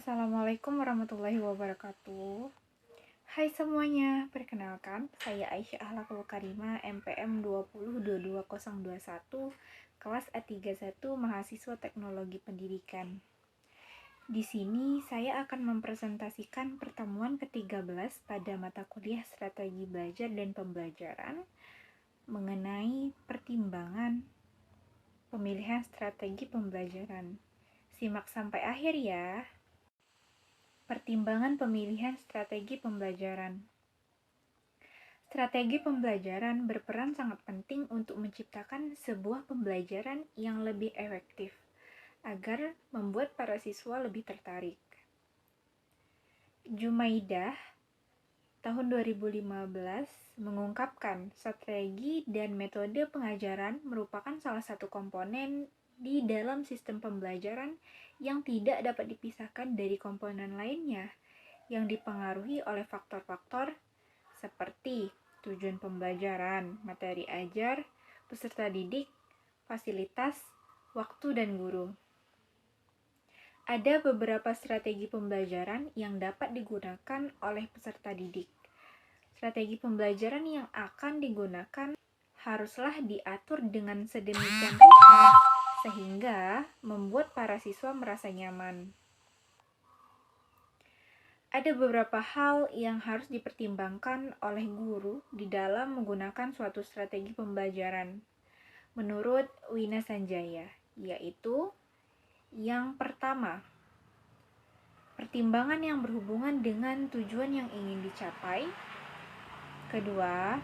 Assalamualaikum warahmatullahi wabarakatuh. Hai semuanya, perkenalkan saya Aisyah Akhlakul Karimah MPM 2022021 kelas A31 mahasiswa Teknologi Pendidikan. Di sini saya akan mempresentasikan pertemuan ke-13 pada mata kuliah Strategi Belajar dan Pembelajaran mengenai pertimbangan pemilihan strategi pembelajaran. Simak sampai akhir ya. Pertimbangan pemilihan strategi pembelajaran. Strategi pembelajaran berperan sangat penting untuk menciptakan sebuah pembelajaran yang lebih efektif, agar membuat para siswa lebih tertarik. Jumaidah tahun 2015 mengungkapkan strategi dan metode pengajaran merupakan salah satu komponen di dalam sistem pembelajaran yang tidak dapat dipisahkan dari komponen lainnya yang dipengaruhi oleh faktor-faktor seperti tujuan pembelajaran, materi ajar, peserta didik, fasilitas, waktu, dan guru. Ada beberapa strategi pembelajaran yang dapat digunakan oleh peserta didik. Strategi pembelajaran yang akan digunakan haruslah diatur dengan sedemikian rupa sehingga membuat para siswa merasa nyaman. Ada beberapa hal yang harus dipertimbangkan oleh guru di dalam menggunakan suatu strategi pembelajaran menurut Wina Sanjaya, yaitu yang pertama, pertimbangan yang berhubungan dengan tujuan yang ingin dicapai. Kedua,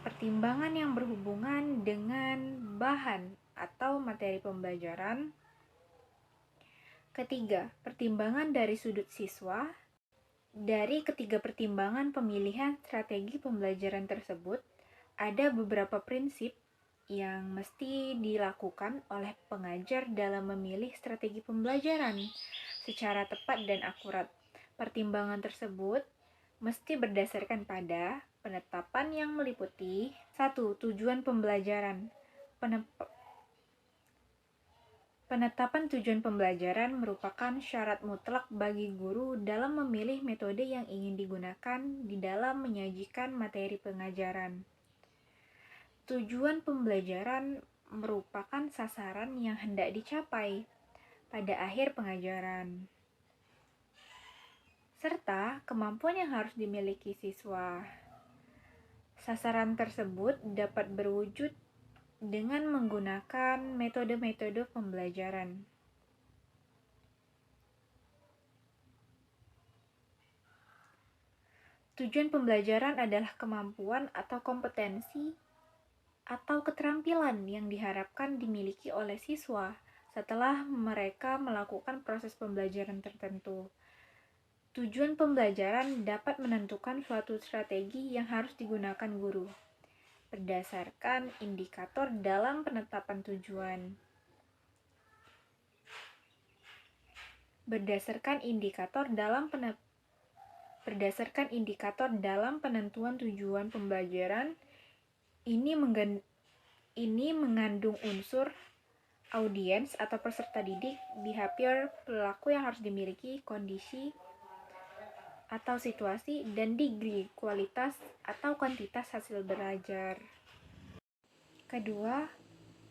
pertimbangan yang berhubungan dengan bahan atau materi pembelajaran. Ketiga, pertimbangan dari sudut siswa. Dari ketiga pertimbangan pemilihan strategi pembelajaran tersebut, ada beberapa prinsip yang mesti dilakukan oleh pengajar dalam memilih strategi pembelajaran secara tepat dan akurat. Pertimbangan tersebut mesti berdasarkan pada penetapan yang meliputi 1. Tujuan pembelajaran. Penetapan tujuan pembelajaran merupakan syarat mutlak bagi guru dalam memilih metode yang ingin digunakan di dalam menyajikan materi pengajaran. Tujuan pembelajaran merupakan sasaran yang hendak dicapai pada akhir pengajaran, serta kemampuan yang harus dimiliki siswa. Sasaran tersebut dapat berwujud dengan menggunakan metode-metode pembelajaran. Tujuan pembelajaran adalah kemampuan atau kompetensi atau keterampilan yang diharapkan dimiliki oleh siswa setelah mereka melakukan proses pembelajaran tertentu. Tujuan pembelajaran dapat menentukan suatu strategi yang harus digunakan guru berdasarkan indikator dalam penetapan tujuan. Berdasarkan indikator dalam penentuan tujuan pembelajaran, ini mengandung unsur audiens atau peserta didik, behavior pelaku yang harus dimiliki, kondisi atau situasi, dan degree, kualitas atau kuantitas hasil belajar. Kedua,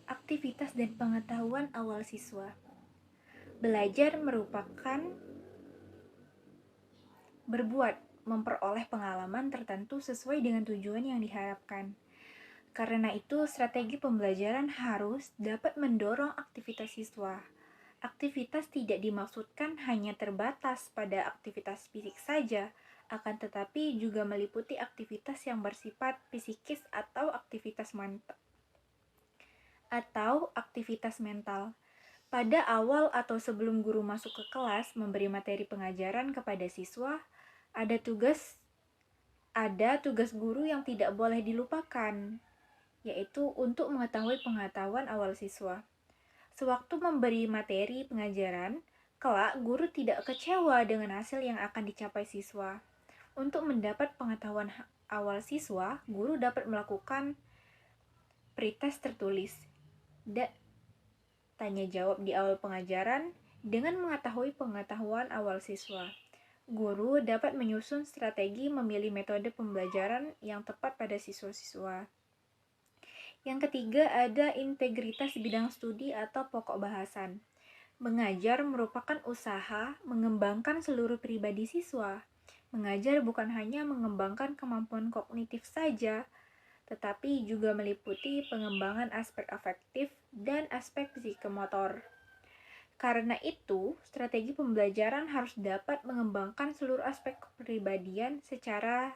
aktivitas dan pengetahuan awal siswa. Belajar merupakan berbuat, memperoleh pengalaman tertentu sesuai dengan tujuan yang diharapkan. Karena itu, strategi pembelajaran harus dapat mendorong aktivitas siswa. Aktivitas tidak dimaksudkan hanya terbatas pada aktivitas fisik saja, akan tetapi juga meliputi aktivitas yang bersifat psikis atau aktivitas mental. Pada awal atau sebelum guru masuk ke kelas memberi materi pengajaran kepada siswa, ada tugas guru yang tidak boleh dilupakan, yaitu untuk mengetahui pengetahuan awal siswa. Sewaktu memberi materi pengajaran, kelak guru tidak kecewa dengan hasil yang akan dicapai siswa. Untuk mendapat pengetahuan awal siswa, guru dapat melakukan pretest tertulis, tanya jawab di awal pengajaran, Dengan mengetahui pengetahuan awal siswa, guru dapat menyusun strategi memilih metode pembelajaran yang tepat pada siswa-siswa. Yang ketiga, ada integritas bidang studi atau pokok bahasan. Mengajar merupakan usaha mengembangkan seluruh pribadi siswa. Mengajar bukan hanya mengembangkan kemampuan kognitif saja, tetapi juga meliputi pengembangan aspek afektif dan aspek psikomotor. Karena itu, strategi pembelajaran harus dapat mengembangkan seluruh aspek kepribadian secara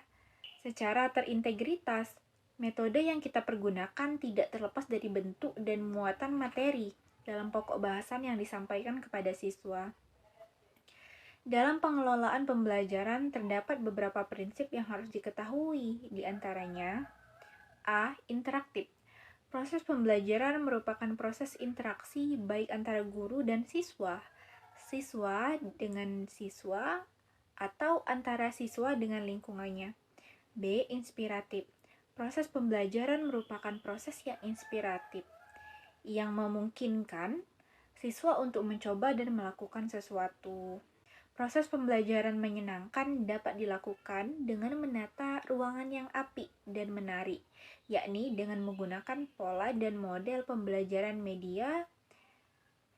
terintegritas. Metode yang kita pergunakan tidak terlepas dari bentuk dan muatan materi dalam pokok bahasan yang disampaikan kepada siswa. Dalam pengelolaan pembelajaran terdapat beberapa prinsip yang harus diketahui, di antaranya A. Interaktif. Proses pembelajaran merupakan proses interaksi baik antara guru dan siswa, siswa dengan siswa, atau antara siswa dengan lingkungannya. B. Inspiratif. Proses pembelajaran merupakan proses yang inspiratif, yang memungkinkan siswa untuk mencoba dan melakukan sesuatu. Proses pembelajaran menyenangkan dapat dilakukan dengan menata ruangan yang apik dan menarik, yakni dengan menggunakan pola dan model pembelajaran media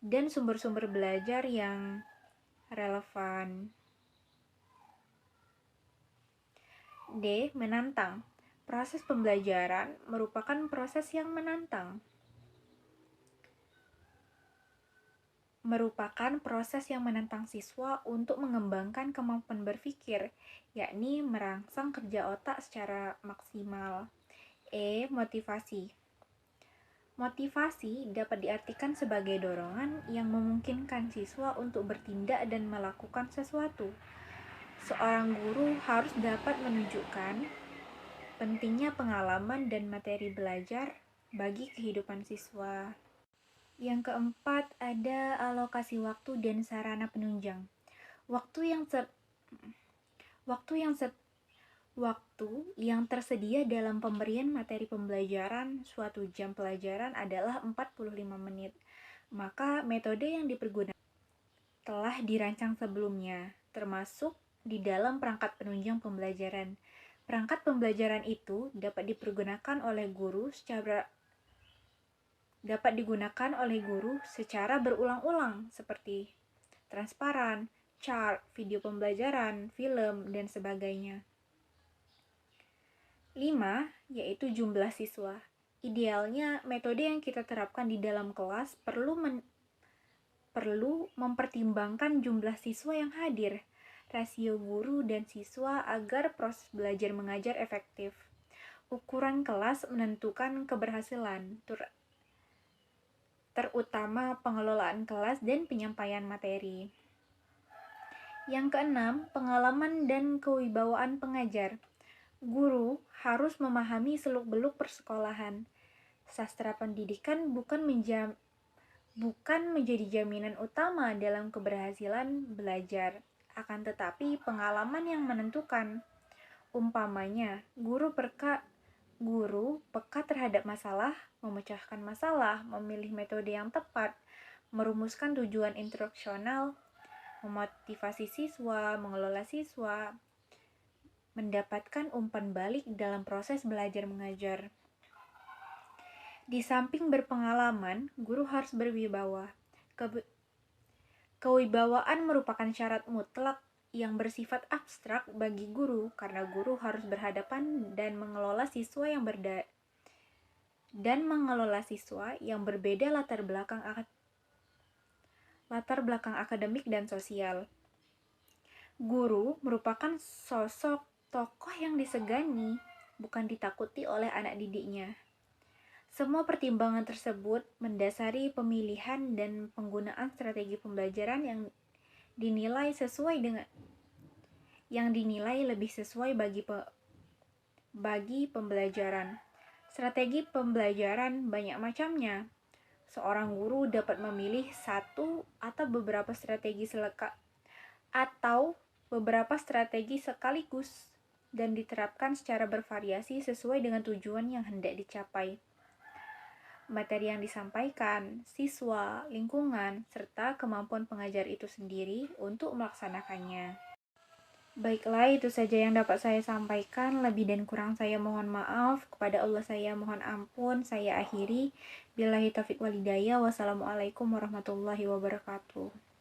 dan sumber-sumber belajar yang relevan. D. Menantang. Proses pembelajaran merupakan proses yang menantang. Siswa untuk mengembangkan kemampuan berpikir, yakni merangsang kerja otak secara maksimal. E. Motivasi. Motivasi dapat diartikan sebagai dorongan yang memungkinkan siswa untuk bertindak dan melakukan sesuatu. Seorang guru harus dapat menunjukkan pentingnya pengalaman dan materi belajar bagi kehidupan siswa. Yang keempat, ada alokasi waktu dan sarana penunjang. Waktu yang tersedia dalam pemberian materi pembelajaran suatu jam pelajaran adalah 45 menit. Maka metode yang dipergunakan telah dirancang sebelumnya, termasuk di dalam perangkat penunjang pembelajaran. Perangkat pembelajaran itu dapat digunakan oleh guru secara berulang-ulang seperti transparan, chart, video pembelajaran, film, dan sebagainya. 5. Yaitu jumlah siswa. Idealnya, metode yang kita terapkan di dalam kelas perlu mempertimbangkan jumlah siswa yang hadir, rasio guru dan siswa agar proses belajar mengajar efektif. Ukuran kelas menentukan keberhasilan, terutama pengelolaan kelas dan penyampaian materi. Yang keenam, pengalaman dan kewibawaan pengajar. Guru harus memahami seluk-beluk persekolahan. Sastra pendidikan bukan menjadi jaminan utama dalam keberhasilan belajar, akan tetapi pengalaman yang menentukan. Umpamanya, guru peka terhadap masalah, memecahkan masalah, memilih metode yang tepat, merumuskan tujuan instruksional, memotivasi siswa, mengelola siswa, mendapatkan umpan balik dalam proses belajar mengajar. Di samping berpengalaman, guru harus berwibawa. Kewibawaan merupakan syarat mutlak yang bersifat abstrak bagi guru, karena guru harus berhadapan dan mengelola siswa yang berbeda latar belakang akademik dan sosial. Guru merupakan sosok tokoh yang disegani, bukan ditakuti oleh anak didiknya. Semua pertimbangan tersebut mendasari pemilihan dan penggunaan strategi pembelajaran yang dinilai lebih sesuai bagi pembelajaran. Strategi pembelajaran banyak macamnya. Seorang guru dapat memilih satu atau beberapa strategi sekaligus dan diterapkan secara bervariasi sesuai dengan tujuan yang hendak dicapai. materi yang disampaikan, siswa, lingkungan, serta kemampuan pengajar itu sendiri untuk melaksanakannya. Baiklah, itu saja yang dapat saya sampaikan. Lebih dan kurang saya mohon maaf. Kepada Allah saya mohon ampun. Saya akhiri. Billahi taufiq walhidayah. Wassalamualaikum warahmatullahi wabarakatuh.